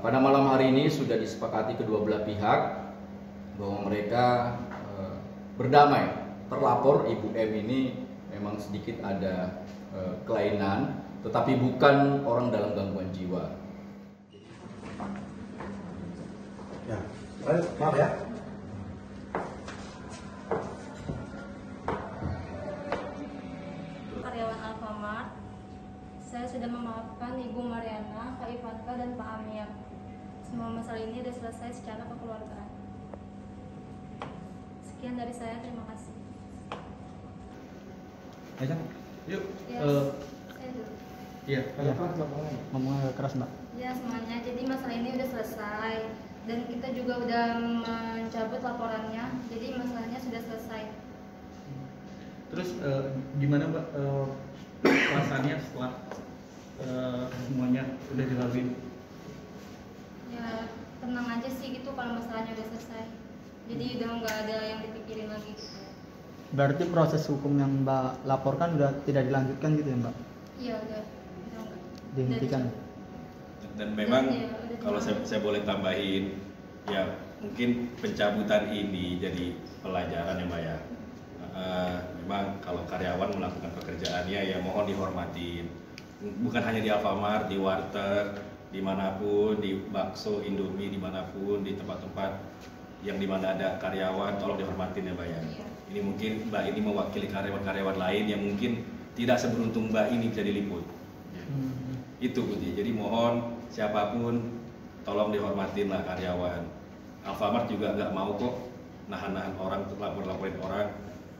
pada malam hari ini sudah disepakati kedua belah pihak bahwa mereka berdamai. Terlapor Ibu M ini memang sedikit ada kelainan, tetapi bukan orang dalam gangguan jiwa. Ya, maaf ya. Karyawan Alfamart, saya sudah memaafkan Ibu Mariana, Pak Ivanka, dan Pak Amir. Semua masalah ini sudah selesai secara kekeluargaan. Sekian dari saya, terima kasih. Ayo, yuk. Ya, saya dulu. Iya. Ngomong agak keras, Mbak. Ya semuanya, jadi masalah ini udah selesai dan kita juga udah mencabut laporannya, jadi masalahnya sudah selesai. Terus gimana Mbak perasaannya setelah semuanya udah dilalui? Ya tenang aja sih gitu kalau masalahnya udah selesai, jadi udah nggak ada yang dipikirin lagi. Berarti proses hukum yang Mbak laporkan udah tidak dilanjutkan gitu ya, Mbak? Iya udah nggak. Dihentikan. Dan memang Ya, kalau saya boleh tambahin, ya mungkin pencabutan ini jadi pelajaran ya Mbak ya. Memang kalau karyawan melakukan pekerjaannya ya mohon dihormatin. Bukan hanya di Alfamart, di warteg, dimanapun, di bakso, Indomie, dimanapun, di tempat-tempat yang dimana ada karyawan, tolong dihormatin ya Mbak ya. Iya. Ini mungkin Mbak ini mewakili karyawan-karyawan lain yang mungkin tidak seberuntung Mbak ini bisa diliput. Itu Budi. Jadi mohon siapapun tolong dihormatin lah karyawan. Alfamart juga nggak mau kok nahan-nahan orang untuk laporin orang.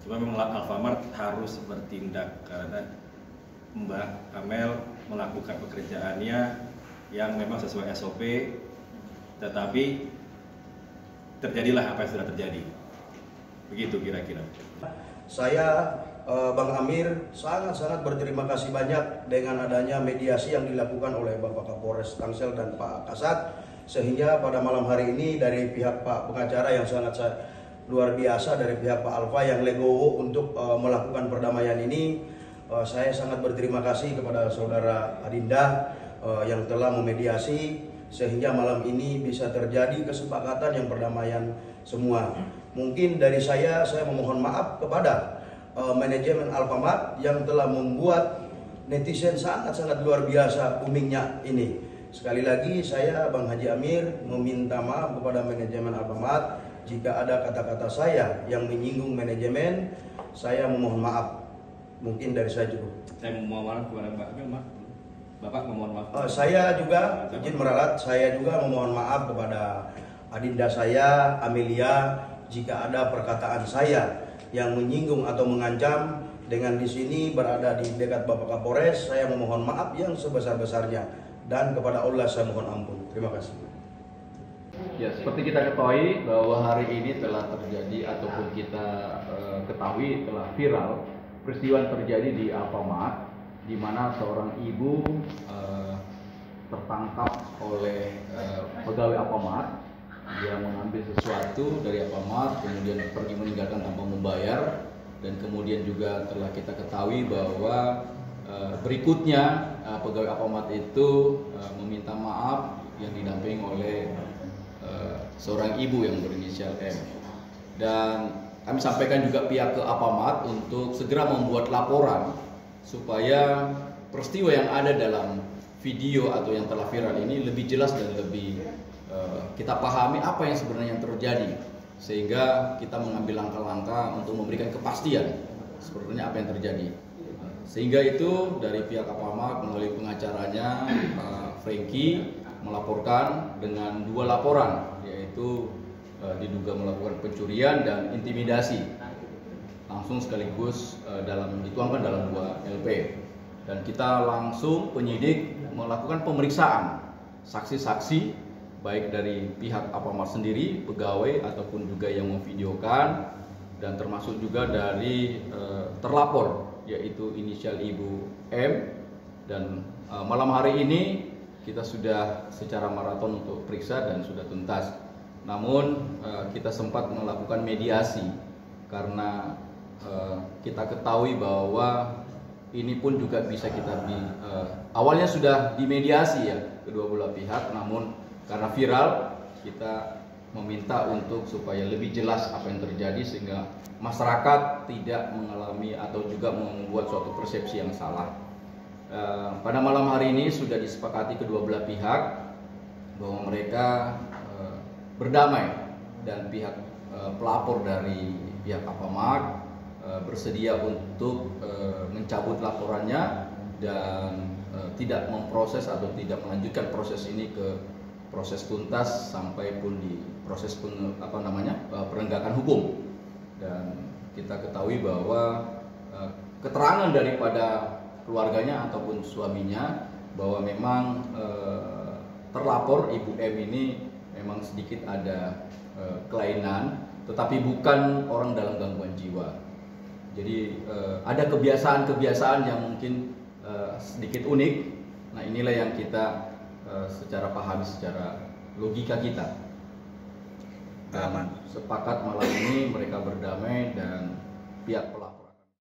Cuma memang Alfamart harus bertindak karena Mbak Amel melakukan pekerjaannya yang memang sesuai SOP, tetapi terjadilah apa yang sudah terjadi. Begitu kira-kira. Saya Bang Amir sangat-sangat berterima kasih banyak dengan adanya mediasi yang dilakukan oleh Bapak Kapolres Tangsel dan Pak Kasat, sehingga pada malam hari ini dari pihak Pak pengacara yang sangat luar biasa, dari pihak Pak Alfa yang legowo untuk melakukan perdamaian ini, saya sangat berterima kasih kepada Saudara Adinda yang telah memediasi sehingga malam ini bisa terjadi kesepakatan yang perdamaian semua. Mungkin dari saya memohon maaf kepada manajemen Alfamart yang telah membuat netizen sangat-sangat luar biasa boomingnya ini. Sekali lagi saya Bang Haji Amir meminta maaf kepada manajemen Alfamart jika ada kata-kata saya yang menyinggung manajemen. Saya memohon maaf. Mungkin dari saya cukup. Saya mohon maaf kepada Mbak Amel, Bapak memohon maaf. Saya juga izin meralat, saya juga memohon maaf kepada adinda saya Amelia jika ada perkataan saya yang menyinggung atau mengancam. Dengan di sini berada di dekat Bapak Kapolres, saya memohon maaf yang sebesar-besarnya dan kepada Allah saya mohon ampun. Terima kasih. Ya, seperti kita ketahui bahwa hari ini telah terjadi ataupun kita ketahui telah viral peristiwa yang terjadi di Alfamart, di mana seorang ibu tertangkap oleh pegawai Alfamart. Dia mengambil sesuatu dari Alfamart, kemudian pergi meninggalkan tanpa membayar, dan kemudian juga telah kita ketahui bahwa berikutnya pegawai Alfamart itu meminta maaf yang didampingi oleh seorang ibu yang berinisial M. Dan kami sampaikan juga pihak ke Alfamart untuk segera membuat laporan supaya peristiwa yang ada dalam video atau yang telah viral ini lebih jelas dan lebih kita pahami apa yang sebenarnya terjadi, sehingga kita mengambil langkah-langkah untuk memberikan kepastian sebenarnya apa yang terjadi. Sehingga itu dari pihak Alfamart melalui pengacaranya Frankie melaporkan dengan 2 laporan, yaitu diduga melakukan pencurian dan intimidasi, langsung sekaligus dituangkan dalam 2 LP. Dan kita langsung penyidik melakukan pemeriksaan saksi-saksi baik dari pihak Alfamart sendiri, pegawai ataupun juga yang memvideokan, dan termasuk juga dari terlapor yaitu inisial Ibu M. Dan malam hari ini kita sudah secara maraton untuk periksa dan sudah tuntas. Namun kita sempat melakukan mediasi karena kita ketahui bahwa ini pun juga bisa kita awalnya sudah dimediasi ya, kedua belah pihak, namun karena viral kita meminta untuk supaya lebih jelas apa yang terjadi sehingga masyarakat tidak mengalami atau juga membuat suatu persepsi yang salah. Pada malam hari ini sudah disepakati kedua belah pihak bahwa mereka berdamai dan pihak pelapor dari pihak Alfamart bersedia untuk mencabut laporannya dan tidak memproses atau tidak melanjutkan proses ini ke proses tuntas sampai pun di proses penegakan hukum. Dan kita ketahui bahwa keterangan daripada keluarganya ataupun suaminya bahwa memang terlapor Ibu M ini memang sedikit ada kelainan, tetapi bukan orang dalam gangguan jiwa. Jadi ada kebiasaan-kebiasaan yang mungkin sedikit unik. Nah, inilah yang kita secara pahami, secara logika kita. Dan sepakat malam ini mereka berdamai dan pihak pelapor